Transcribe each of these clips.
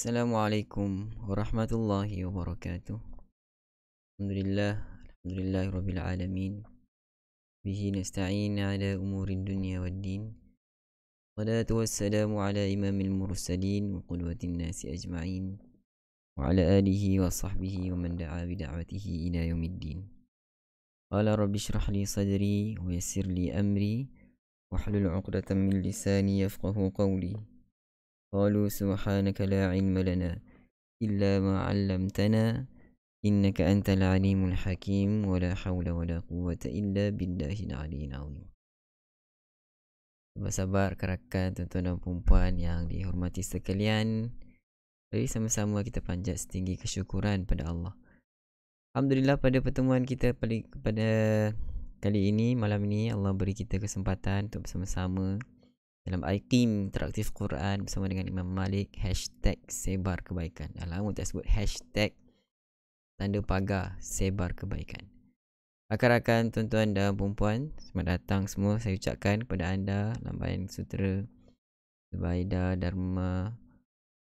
Assalamualaikum warahmatullahi wabarakatuh. Alhamdulillah, alhamdulillahi rabbil alamin. Bihi nasta'in ala umurid dunya waddin. Salatu wassalamu ala imamil mursalin wa qudwatin nasi ajma'in. Wa ala alihi wa sahbihi wa man da'a bida'watihi ila yaumiddin. Qala rabbi shrah li sadri wa yassir li amri wahlul 'uqdatam min lisani yafqahu qawli. Qalu subhanaka la 'ilma lana illa ma 'allamtana innaka antal alimul hakim wa la hawla wa la quwwata illa billahil aliyyil azim. Sahabat-sahabat, rakan, tuan-tuan dan puan yang dihormati sekalian, mari sama-sama kita panjat setinggi kesyukuran pada Allah. Alhamdulillah, pada pertemuan kita pada kali ini, malam ini, Allah beri kita kesempatan untuk bersama-sama dalam IQIM Interaktif Quran bersama dengan Imam Malik. #sebar kebaikan. Lama tak sebut hashtag tanda pagar sebar kebaikan. Rakan-rakan, tuan-tuan dan perempuan, selamat datang semua saya ucapkan kepada anda, Lambayan Sutera, Zubaida, Dharma,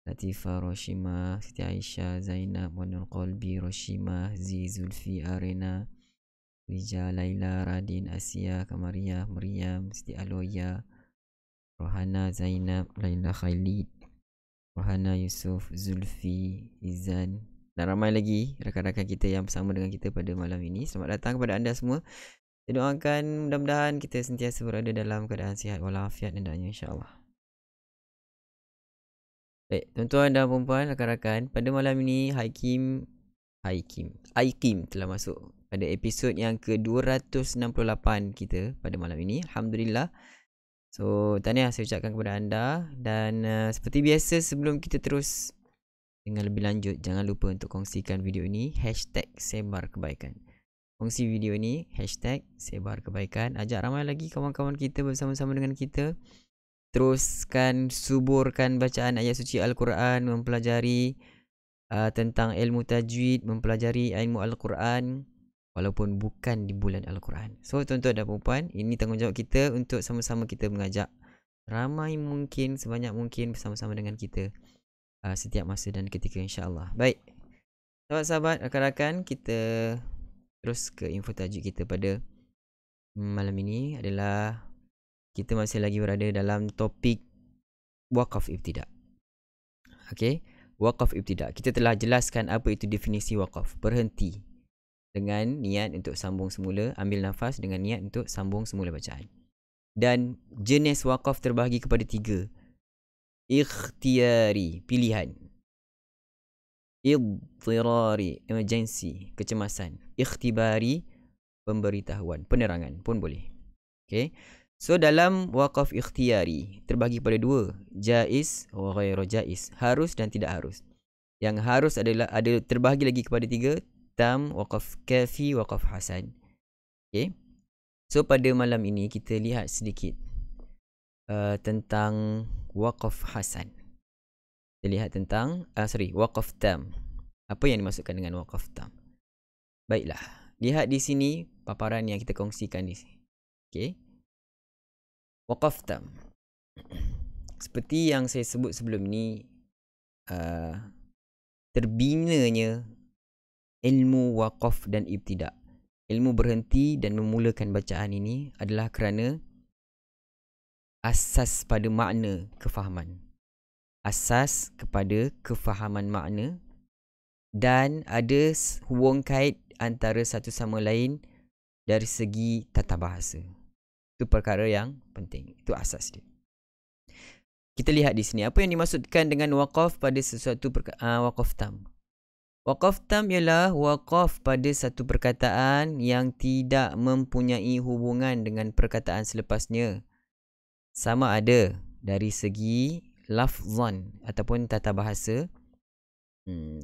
Latifah, Roshima, Siti Aisyah, Zainab, Wanul Qalbi, Roshima, Zulfi, Arena, Rija, Laila, Radin, Asia, Kamaria, Meriam, Siti Aloya, Rohana, Zainab, Laila Khalid, Rohana, Yusuf, Zulfi, Izan, dan ramai lagi rakan-rakan kita yang bersama dengan kita pada malam ini. Selamat datang kepada anda semua. Saya doakan mudah-mudahan kita sentiasa berada dalam keadaan sihat walafiat dan doanya insya-Allah. Baik, tuan-tuan dan puan-puan, rakan-rakan, pada malam ini IQIM telah masuk pada episod yang ke-268 kita pada malam ini. Alhamdulillah. So, tahniah saya ucapkan kepada anda. Dan seperti biasa, sebelum kita terus dengan lebih lanjut, jangan lupa untuk kongsikan video ini #sebar kebaikan. Kongsi video ini #sebar kebaikan. Ajak ramai lagi kawan-kawan kita bersama-sama dengan kita. Teruskan suburkan bacaan ayat suci Al-Quran, mempelajari tentang ilmu tajwid, mempelajari ilmu Al-Quran walaupun bukan di bulan Al-Quran. So, tuan-tuan dan puan, ini tanggungjawab kita untuk sama-sama kita mengajak ramai mungkin, sebanyak mungkin bersama-sama dengan kita setiap masa dan ketika, insya-Allah. Baik, sahabat-sahabat, rakan-rakan, kita terus ke info tajuk kita pada malam ini adalah kita masih lagi berada dalam topik wakaf ibtidak. Okey, wakaf ibtidak. Kita telah jelaskan apa itu definisi wakaf. Berhenti dengan niat untuk sambung semula, ambil nafas dengan niat untuk sambung semula bacaan. Dan jenis wakaf terbahagi kepada 3. Ikhtiyari, pilihan. Idtirari, emergency, kecemasan. Ikhtibari, pemberitahuan, penerangan pun boleh. Okay. So, dalam wakaf ikhtiyari terbahagi pada 2, jaiz wa ghairu jaiz, harus dan tidak harus. Yang harus adalah ada terbahagi lagi kepada 3, tam, wakaf kafi, wakaf hasan. Okay. So, pada malam ini kita lihat sedikit tentang wakaf hasan. Kita lihat tentang wakaf tam. Apa yang dimaksudkan dengan wakaf tam? Baiklah, lihat di sini paparan yang kita kongsikan di sini. Okey. Wakaf tam. Seperti yang saya sebut sebelum ni, terbinanya ilmu wakaf dan ibtidak, ilmu berhenti dan memulakan bacaan ini adalah kerana asas pada makna kefahaman. Asas kepada kefahaman makna, dan ada hubung kait antara satu sama lain dari segi tata bahasa. Itu perkara yang penting. Itu asas dia. Kita lihat di sini apa yang dimaksudkan dengan wakaf pada sesuatu wakaf tam. Wakaf tam ialah wakaf pada satu perkataan yang tidak mempunyai hubungan dengan perkataan selepasnya, sama ada dari segi lafzan ataupun tata bahasa,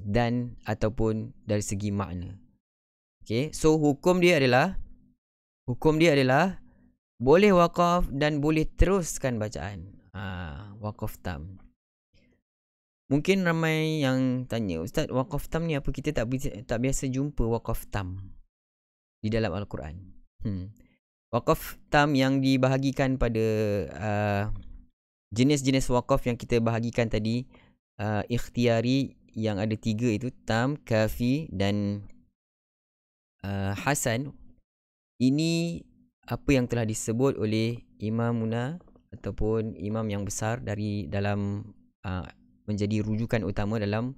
dan ataupun dari segi makna. Okay, so hukum dia adalah boleh wakaf dan boleh teruskan bacaan. Wakaf tam. Mungkin ramai yang tanya, Ustaz, wakaf tam ni apa? Kita tak biasa jumpa wakaf tam di dalam Al-Quran. Wakaf tam yang dibahagikan pada jenis-jenis wakaf yang kita bahagikan tadi ikhtiyari yang ada 3 itu, tam, kafi dan hasan. Ini apa yang telah disebut oleh imamuna ataupun imam yang besar dari dalam menjadi rujukan utama dalam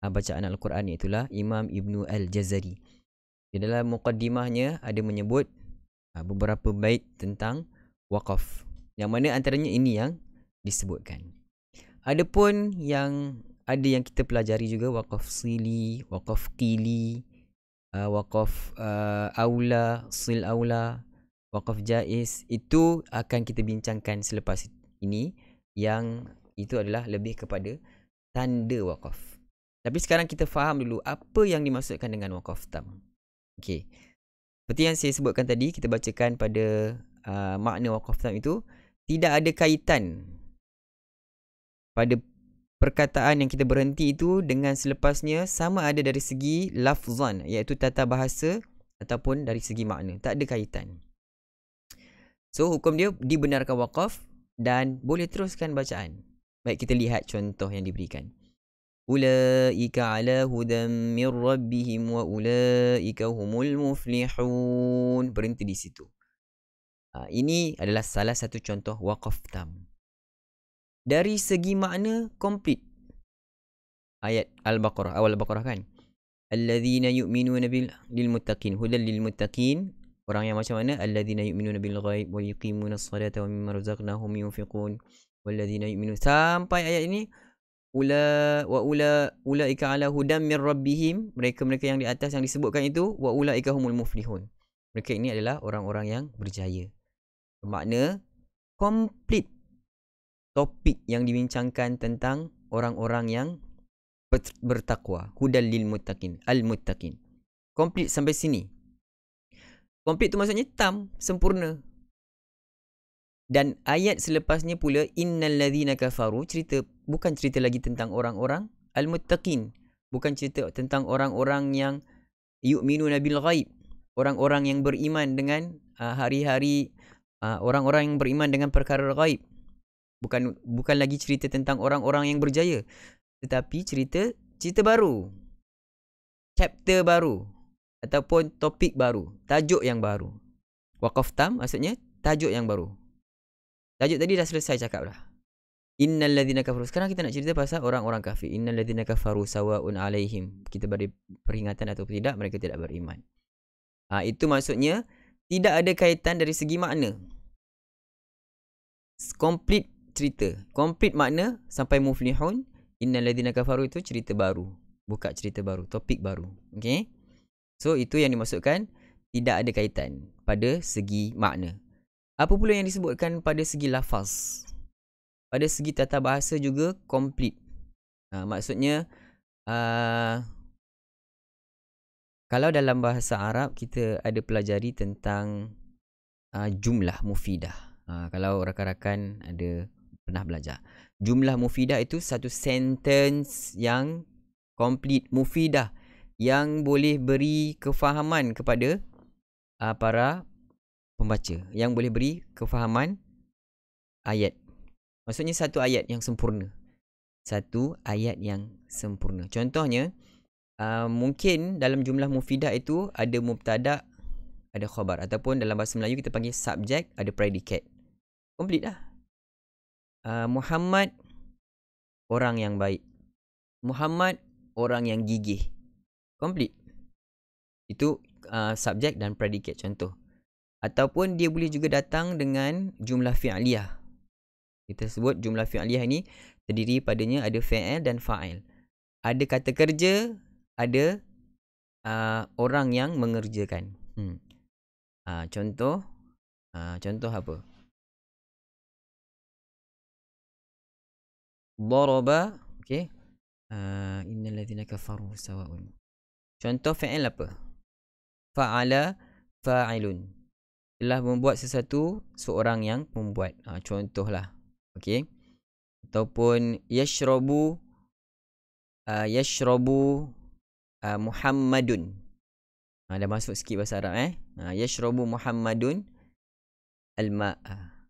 bacaan Al-Quran, itulah Imam Ibnu Al-Jazari. Di dalam muqaddimahnya ada menyebut beberapa bait tentang waqaf, yang mana antaranya ini yang disebutkan. Adapun yang kita pelajari juga, waqaf sili, waqaf qili, waqaf aula, sil aula, waqaf jaiz, itu akan kita bincangkan selepas ini, yang itu adalah lebih kepada tanda waqaf. Tapi sekarang kita faham dulu apa yang dimaksudkan dengan waqaf tam. Okey. Seperti yang saya sebutkan tadi, kita bacakan pada makna waqaf tam itu tidak ada kaitan pada perkataan yang kita berhenti itu dengan selepasnya, sama ada dari segi lafzan, iaitu tata bahasa, ataupun dari segi makna. Tak ada kaitan. So, hukum dia dibenarkan waqaf dan boleh teruskan bacaan. Baik, kita lihat contoh yang diberikan. Ulaika ala hudam min rabbihim wa ulaika humul muflihun. Berhenti di situ. Ini adalah salah satu contoh waqaf tam. Dari segi makna, komplit. Ayat Al-Baqarah, awal Al-Baqarah kan. Alladzina yu'minuna lil muttaqin, hudal lil muttaqin. Orang yang macam mana? Alladzina yu'minuna bil ghaib wa yuqimuna as-salata wa mimma razaqnahum yunfiqun. Walladzina yu'minuna, sampai ayat ini, ulaika ala hudam min rabbihim. Mereka-mereka yang di atas yang disebutkan itu, wa ulaika humul muflihun. Mereka ini adalah orang-orang yang berjaya. Bermakna komplit topik yang dibincangkan tentang orang-orang yang bertakwa. Hudal lil muttaqin, al-muttaqin. Komplit sampai sini. Komplit tu maksudnya tam, sempurna. Dan ayat selepasnya pula, innal ladzina kafaru, bukan cerita lagi tentang orang-orang al-muttaqin, bukan cerita tentang orang-orang yang yu'minuna bil ghaib, orang-orang yang beriman dengan hari-hari, orang-orang yang beriman dengan perkara ghaib. Bukan lagi cerita tentang orang-orang yang berjaya, tetapi cerita baru, chapter baru, ataupun topik baru, tajuk yang baru. Waqaf tam maksudnya tajuk yang baru. Tajuk tadi dah selesai cakap dah. Innal ladzina kafaru. Sekarang kita nak cerita pasal orang-orang kafir. Innal ladzina kafaru sawaun alaihim. Kita beri peringatan atau tidak, mereka tidak beriman. Itu maksudnya tidak ada kaitan dari segi makna. Komplit cerita, komplit makna sampai muflihun. Innal ladzina kafaru itu cerita baru, buka cerita baru, topik baru. Okey. So itu yang dimaksudkan tidak ada kaitan pada segi makna. Apa pula yang disebutkan pada segi lafaz? Pada segi tata bahasa juga komplit. Maksudnya kalau dalam bahasa Arab kita ada pelajari tentang jumlah mufidah. Kalau rakan-rakan ada pernah belajar, jumlah mufidah itu satu sentence yang komplit, mufidah, yang boleh beri kefahaman kepada para pembaca, yang boleh beri kefahaman ayat. Maksudnya satu ayat yang sempurna. Satu ayat yang sempurna. Contohnya, mungkin dalam jumlah mufidah itu ada mubtada, ada khabar, ataupun dalam bahasa Melayu kita panggil subjek, ada predikat. Komplit dah. Muhammad orang yang baik. Muhammad orang yang gigih. Komplit. Itu subjek dan predikat contoh. Ataupun dia boleh juga datang dengan jumlah fi'liyah. Kita sebut jumlah fi'liyah ini terdiri padanya ada fi'il dan fa'il. Ada kata kerja, ada orang yang mengerjakan. Contoh apa? Daraba, okey. Innal ladzina kafaru sawaun. Contoh fi'il apa? Fa'ala, fa'ilun. Telah membuat sesuatu, seorang yang membuat. Contohlah. Okey. Ataupun yashrabu, Muhammadun. Dah masuk sikit bahasa Arab yashrabu Muhammadun al-ma'a.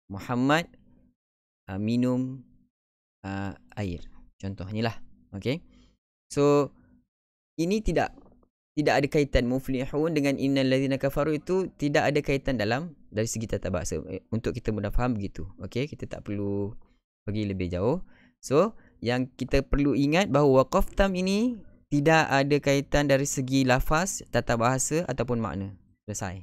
Muhammad minum air. Contoh ni lah. Okay. So ini tidak ada kaitan muflihun dengan innal ladzina kafaru, itu tidak ada kaitan dalam dari segi tata bahasa. Untuk kita mudah faham begitu. Okay, kita tak perlu pergi lebih jauh. So yang kita perlu ingat bahawa waqaf tam ini tidak ada kaitan dari segi lafaz, tata bahasa ataupun makna. Selesai.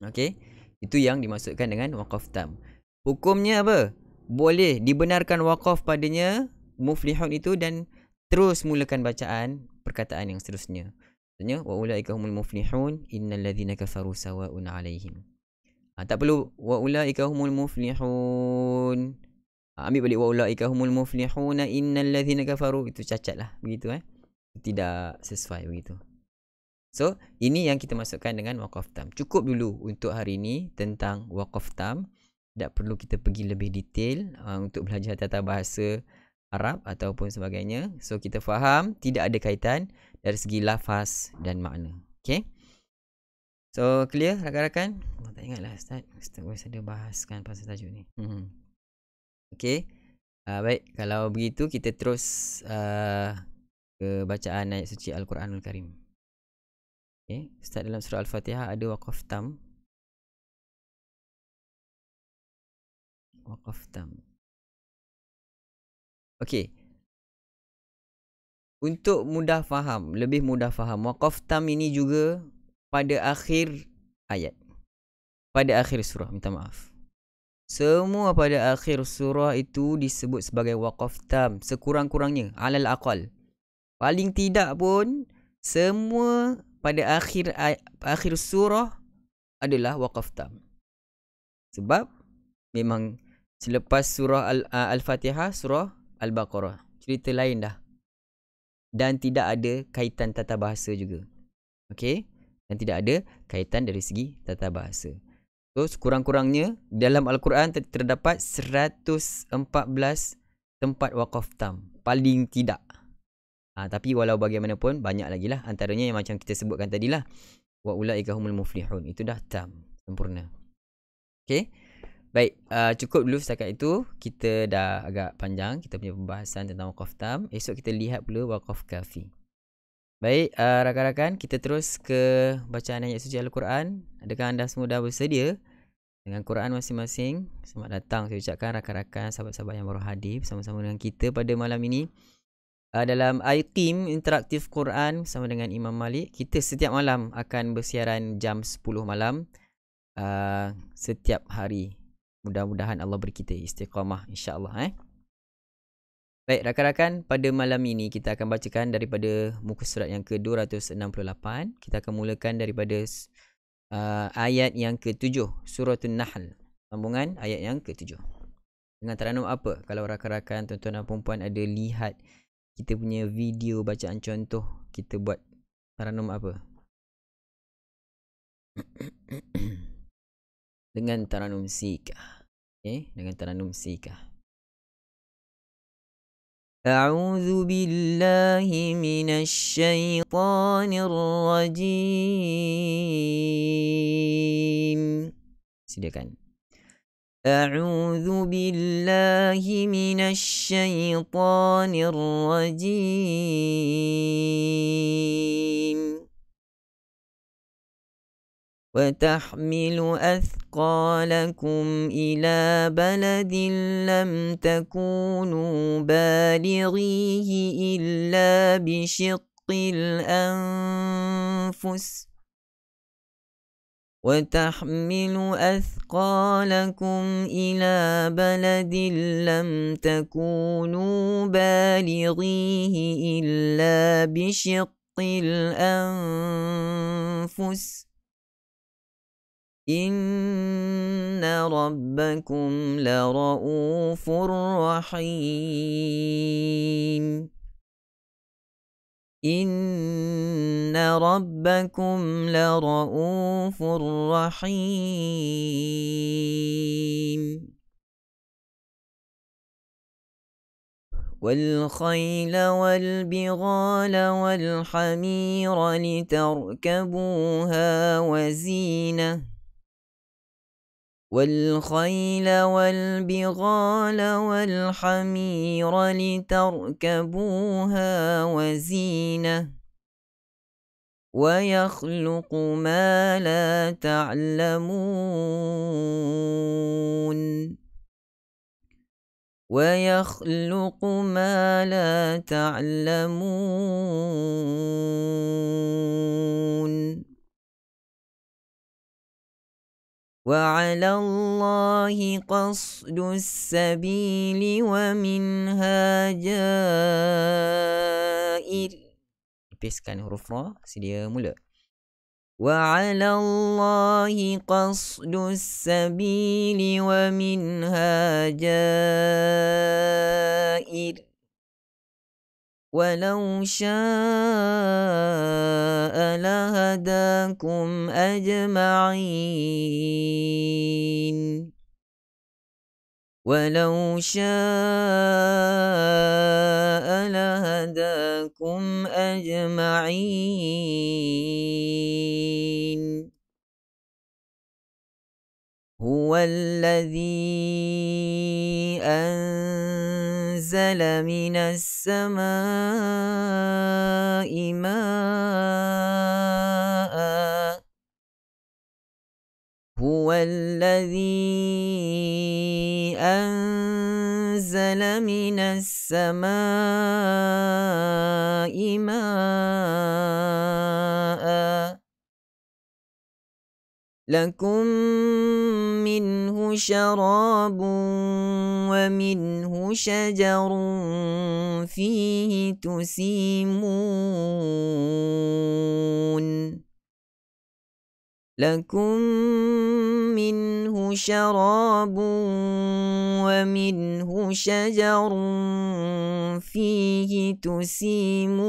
Okay, itu yang dimaksudkan dengan waqaf tam. Hukumnya apa? Boleh dibenarkan waqaf padanya muflihun itu dan terus mulakan bacaan perkataan yang seterusnya. Maksudnya wa ulaika humul muflihun innal ladzina kafaru sawaun alaihim. Tak perlu wa ulaika humul muflihun. Ambil balik wa ulaika humul muflihuna innal ladzina kafaru, itu cacat lah begitu Tidak sesuai begitu. So ini yang kita masukkan dengan waqaf tam. Cukup dulu untuk hari ini tentang waqaf tam. Tak perlu kita pergi lebih detail untuk belajar tata bahasa Arab ataupun sebagainya. So kita faham tidak ada kaitan dari segi lafaz dan makna. Okay. So clear rakan-rakan? Tak ingatlah Ustaz ada bahaskan pasal tajuk ni. Okay. Baik, kalau begitu kita terus ke bacaan ayat suci Al-Quranul Karim. Okay. Ustaz dalam surah Al-Fatihah ada waqaf tam. Waqaf tam. Okey. Untuk mudah faham, lebih mudah faham, waqaf tam ini juga pada akhir ayat. Pada akhir surah, minta maaf. Semua pada akhir surah itu disebut sebagai waqaf tam, sekurang-kurangnya, alal aqal. Paling tidak pun semua pada akhir surah adalah waqaf tam. Sebab memang selepas surah Al-Fatihah, surah Al-Baqarah, cerita lain dah. Dan tidak ada kaitan tata bahasa juga. Okey? Dan tidak ada kaitan dari segi tata bahasa. So, sekurang-kurangnya dalam Al-Quran terdapat 114 tempat waqaf tam. Paling tidak. Tapi walau bagaimanapun, banyak lagi lah. Antaranya yang macam kita sebutkan tadilah. Wa ulaika humul muflihun. Itu dah tam. Sempurna. Okey? Baik, cukup dulu setakat itu. Kita dah agak panjang kita punya pembahasan tentang waqaf tam. Esok kita lihat pula waqaf kafi. Baik, rakan-rakan, kita terus ke bacaan ayat suci Al-Quran. Adakah anda semua dah bersedia dengan Quran masing-masing? Selamat datang saya ucapkan rakan-rakan, sahabat-sahabat yang baru hadir bersama-sama dengan kita pada malam ini. Dalam IQIM Interaktif Quran bersama dengan Imam Malik. Kita setiap malam akan bersiaran jam 10 malam. Setiap hari. Mudah-mudahan Allah beri kita istiqamah, insya-Allah. Baik, rakan-rakan, pada malam ini kita akan bacakan daripada muka surat yang ke-268. Kita akan mulakan daripada ayat yang ke-7, surah An-Nahl. Sambungan ayat yang ke-7. Dengan teranum apa? Kalau rakan-rakan, tuan-tuan dan puan-puan ada lihat kita punya video bacaan contoh, kita buat teranum apa? Dengan teranum sikah. Dengan teranum sikah. A'udzu billahi minasy syaithanir rajim. Silakan. A'udzu billahi minasy syaithanir rajim. وتحمل أثقالكم إلى بلد لم تكونوا بالغيه إلا بشق الأنفس وتحمل أثقالكم إلى بلد لم تكونوا بالغيه إلا بشق الأنفس إن ربكم لرؤوف رحيم إن ربكم لرؤوف رحيم والخيل والبغال والحمير لتركبوها وزينة والخيل والبغال والحمير لتركبوها وزينة ويخلق ما لا تعلمون ويخلق ما لا تعلمون وعلى الله قصد السبيل ومنها جائر. Nipiskan huruf ra, sedia mula. وعلى الله قصد السبيل ومنها جائر ولو شاء لهداكم أجمعين ولو شاء لهداكم أجمعين هو الذي أنزل من السماء ماء هو الذي أنزل من السماء ماء لكم منه شراب ومنه شجر فيه تسيمون لكم منه شراب ومنه شجر فيه تسيمون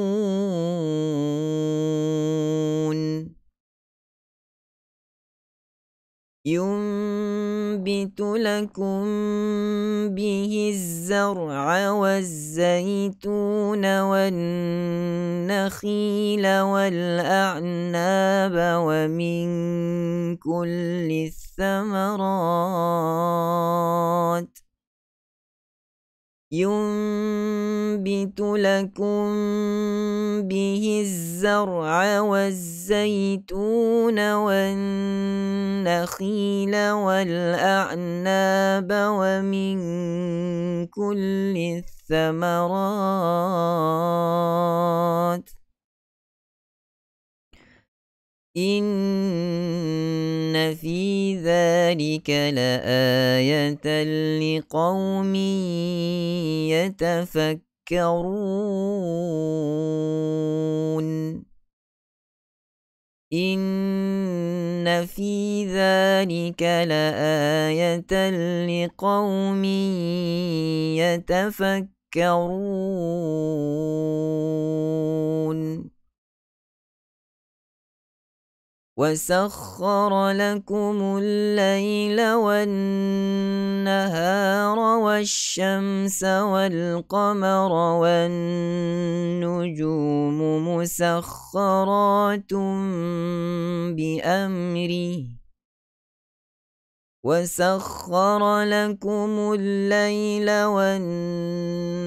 ينبت لكم به الزرع والزيتون والنخيل والأعناب ومن كل الثمرات ينبت لكم به الزرع والزيتون والنخيل والأعناب ومن كل الثمرات إن في ذلك لآية لقوم يتفكرون إن في ذلك لآية لقوم يتفكرون وسخر لكم الليل والنهار والشمس والقمر والنجوم مسخرات بأمره وسخر لكم الليل والنهار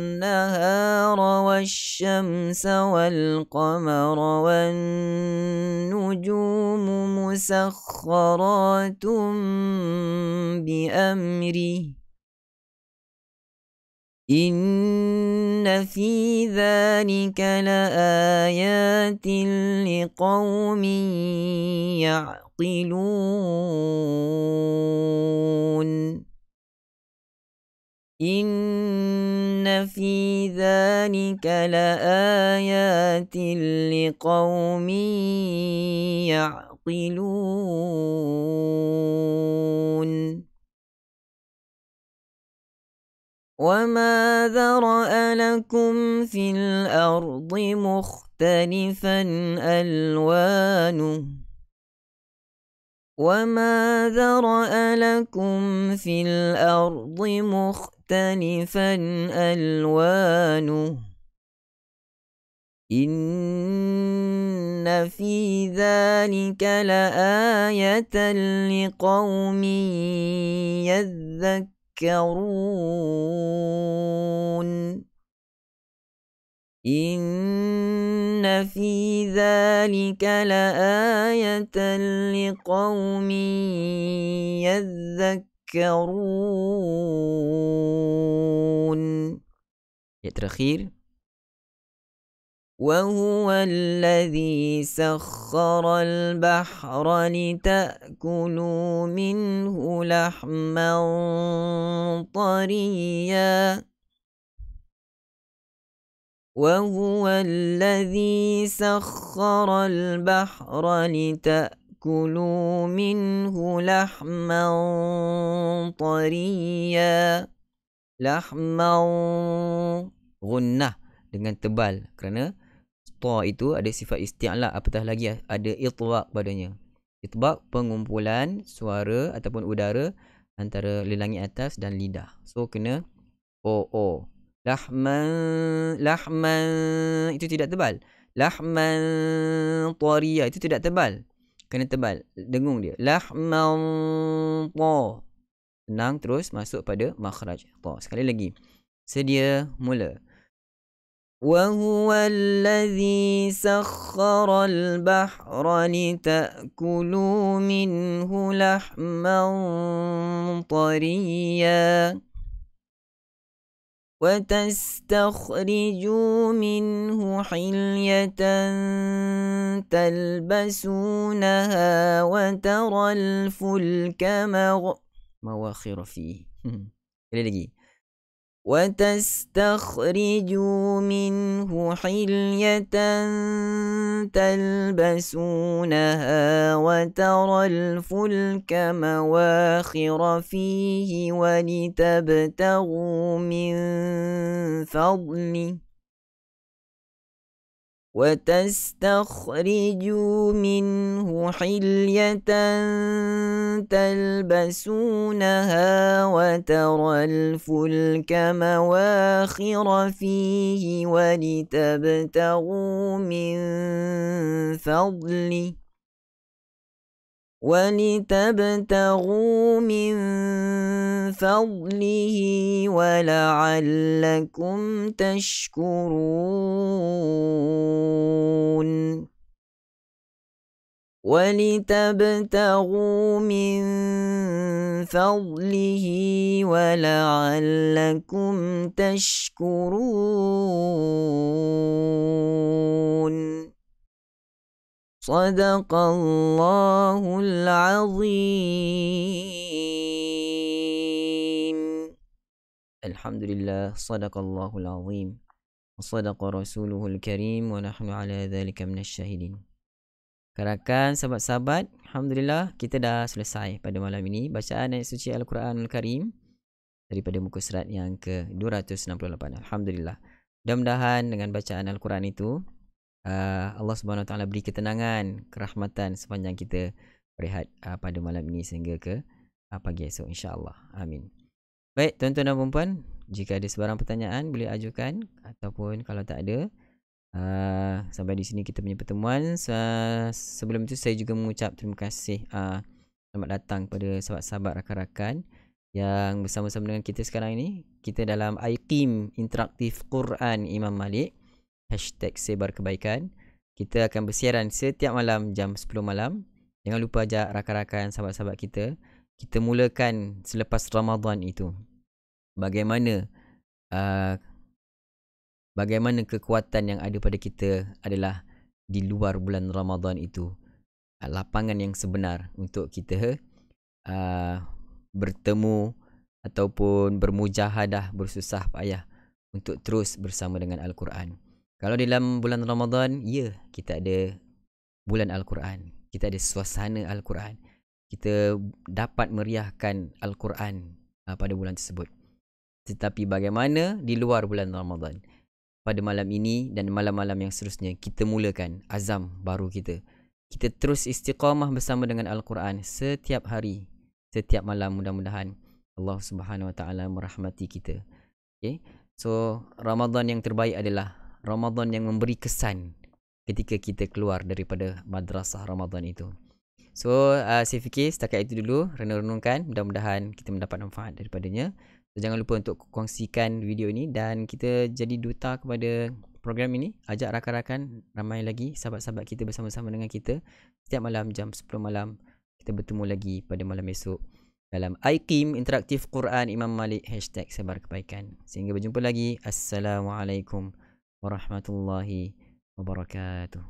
والشمس والقمر والنجوم مسخرات بأمره إن في ذلك لآيات لقوم يعقلون إن في ذلك لآيات لقوم يعقلون وما ذرأ لكم في الأرض مختلفا ألوانه وما ذرأ لكم في الأرض مختلفا ألوانه Inna fi dhalika la'ayatan liqaumin yadhakkarun. Inna fi dhalika la'ayatan liqaumin yadhakkarun. Ayat terakhir. وهو الذي سخر البحر لتأكلوا منه لحما طريا وهو الذي سخر البحر لتأكلوا منه لحما طريا لحما غنة dengan tebal kerana ta itu ada sifat isti'la, apatah lagi ada itbaq padanya. Itbaq pengumpulan suara ataupun udara antara lilangi atas dan lidah. So kena o. Lahman itu tidak tebal. Lahman tariya itu tidak tebal. Kena tebal, dengung dia. Lahman ta. Tenang terus masuk pada makhraj ta. Sekali lagi. Sedia mula. وهو الذي سخر البحر لتأكلوا منه لحما طريا وتستخرجوا منه حلية تلبسونها وترى الفلك مواخر فيه. lagi. وتستخرجوا منه حلية تلبسونها وترى الفلك مواخر فيه ولتبتغوا من فضله وتستخرجوا منه حلية تلبسونها وترى الفلك مواخر فيه ولتبتغوا من فضله ولعلكم تشكرون ولتبتغوا من فضله ولعلكم تشكرون. صدق الله العظيم. الحمد لله صدق الله العظيم وصدق رسوله الكريم ونحن على ذلك من الشاهدين. Rakan sahabat-sahabat, alhamdulillah kita dah selesai pada malam ini bacaan ayat suci Al-Quranul Karim daripada muka surat yang ke-268. Alhamdulillah. Mudah-mudahan dengan bacaan Al-Quran itu Allah Subhanahu Wa Taala beri ketenangan, kerahmatan sepanjang kita berehat pada malam ini sehingga ke pagi esok insya-Allah. Amin. Baik, tuan-tuan dan puan-puan, jika ada sebarang pertanyaan boleh ajukan ataupun kalau tak ada sampai di sini kita punya pertemuan. Sebelum itu saya juga mengucap terima kasih selamat datang pada sahabat-sahabat rakan-rakan yang bersama-sama dengan kita sekarang ini. Kita dalam IQIM Interaktif Quran Imam Malik #sebarkebaikan. Kita akan bersiaran setiap malam jam 10 malam. Jangan lupa ajak rakan-rakan sahabat-sahabat kita. Kita mulakan selepas Ramadan itu. Bagaimana kekuatan yang ada pada kita adalah di luar bulan Ramadan itu. Lapangan yang sebenar untuk kita bertemu ataupun bermujahadah, bersusah payah untuk terus bersama dengan Al-Quran. Kalau dalam bulan Ramadan, ya, kita ada bulan Al-Quran. Kita ada suasana Al-Quran. Kita dapat meriahkan Al-Quran pada bulan tersebut. Tetapi bagaimana di luar bulan Ramadan? Pada malam ini dan malam-malam yang seterusnya, kita mulakan azam baru kita. Kita terus istiqamah bersama dengan Al-Quran setiap hari, setiap malam. Mudah-mudahan Allah Subhanahu Wa Taala merahmati kita. Okay? So, Ramadan yang terbaik adalah Ramadan yang memberi kesan ketika kita keluar daripada madrasah Ramadan itu. So saya fikir setakat itu dulu, renung-renungkan, mudah-mudahan kita mendapat manfaat daripadanya. So, jangan lupa untuk kongsikan video ini dan kita jadi duta kepada program ini. Ajak rakan-rakan ramai lagi sahabat-sahabat kita bersama-sama dengan kita. Setiap malam jam 10 malam kita bertemu lagi pada malam esok dalam IQIM Interaktif Quran Imam Malik #Sebar Kebaikan. Sehingga berjumpa lagi. Assalamualaikum warahmatullahi wabarakatuh.